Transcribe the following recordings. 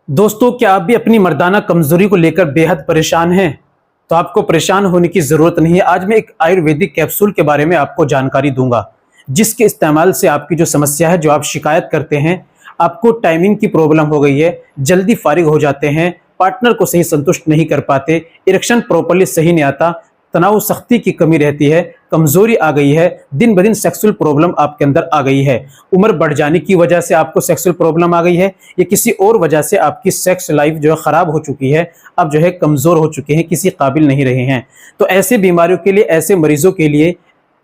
दोस्तों, क्या आप भी अपनी मर्दाना कमजोरी को लेकर बेहद परेशान हैं? तो आपको परेशान होने की जरूरत नहीं है। आज मैं एक आयुर्वेदिक कैप्सूल के बारे में आपको जानकारी दूंगा, जिसके इस्तेमाल से आपकी जो समस्या है, जो आप शिकायत करते हैं, आपको टाइमिंग की प्रॉब्लम हो गई है, जल्दी फारिग हो जाते हैं, पार्टनर को सही संतुष्ट नहीं कर पाते, इरेक्शन प्रॉपर्ली सही नहीं आता, तनाव सख्ती की कमी रहती है, कमजोरी आ गई है, दिन ब दिन सेक्सुअल प्रॉब्लम आपके अंदर आ गई है, उम्र बढ़ जाने की वजह से आपको सेक्सुअल प्रॉब्लम आ गई है, या किसी और वजह से आपकी सेक्स लाइफ जो है खराब हो चुकी है, आप जो है कमजोर हो चुके हैं, किसी काबिल नहीं रहे हैं। तो ऐसे बीमारियों के लिए, ऐसे मरीजों के लिए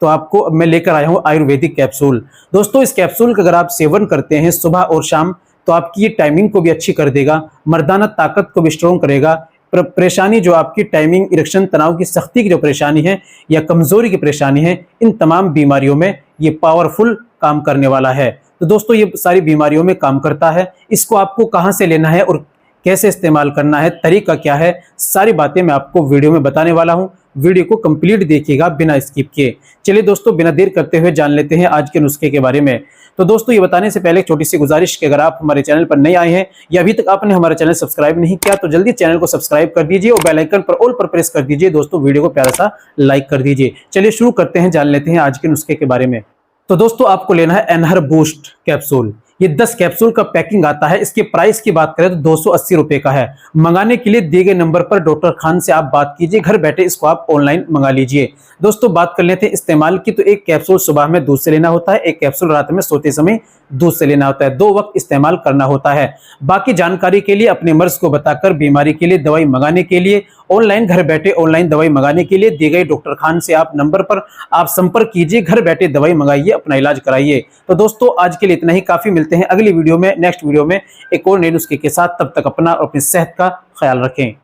तो आपको मैं लेकर आया हूं आयुर्वेदिक कैप्सूल। दोस्तों, इस कैप्सूल का अगर आप सेवन करते हैं सुबह और शाम, तो आपकी ये टाइमिंग को भी अच्छी कर देगा, मर्दाना ताकत को भी स्ट्रॉन्ग करेगा। परेशानी जो आपकी टाइमिंग, इरेक्शन, तनाव की सख्ती की जो परेशानी है या कमजोरी की परेशानी है, इन तमाम बीमारियों में ये पावरफुल काम करने वाला है। तो दोस्तों, ये सारी बीमारियों में काम करता है। इसको आपको कहां से लेना है और कैसे इस्तेमाल करना है, तरीका क्या है, सारी बातें मैं आपको वीडियो में बताने वाला हूं। वीडियो को कंप्लीट देखिएगा बिना स्किप किए। चलिए दोस्तों, बिना देर करते हुए जान लेते हैं आज के नुस्खे के बारे में। तो दोस्तों, ये बताने से पहले एक छोटी सी गुजारिश कि अगर आप हमारे चैनल पर नए आए हैं या अभी तक आपने हमारा चैनल सब्सक्राइब नहीं किया, तो जल्दी चैनल को सब्सक्राइब कर दीजिए और बेल आइकन पर ऑल पर प्रेस कर दीजिए। दोस्तों, वीडियो को प्यारा सा लाइक कर दीजिए। चलिए शुरू करते हैं, जान लेते हैं आज के नुस्खे के बारे में। तो दोस्तों, आपको लेना है एनहर बूस्ट कैप्सूल। ये 10 कैप्सूल का पैकिंग आता है। इसके प्राइस की बात करें तो 280 रुपए का है। मंगाने के लिए दिए गए नंबर पर डॉक्टर खान से आप बात कीजिए, घर बैठे इसको आप ऑनलाइन मंगा लीजिए। दोस्तों, बात कर लेते हैं इस्तेमाल की। तो एक कैप्सूल सुबह में दूध से लेना होता है, एक कैप्सूल रात में सोते समय दूध से लेना होता है। 2 वक्त इस्तेमाल करना होता है। बाकी जानकारी के लिए, अपने मर्ज को बताकर बीमारी के लिए दवाई मंगाने के लिए, ऑनलाइन घर बैठे ऑनलाइन दवाई मंगाने के लिए दिए गए डॉक्टर खान से आप नंबर पर आप संपर्क कीजिए, घर बैठे दवाई मंगाइए, अपना इलाज कराइए। तो दोस्तों, आज के लिए इतना ही काफी। मिलते हैं अगली वीडियो में, नेक्स्ट वीडियो में एक और नए नुस्खे के साथ। तब तक अपना और अपनी सेहत का ख्याल रखें।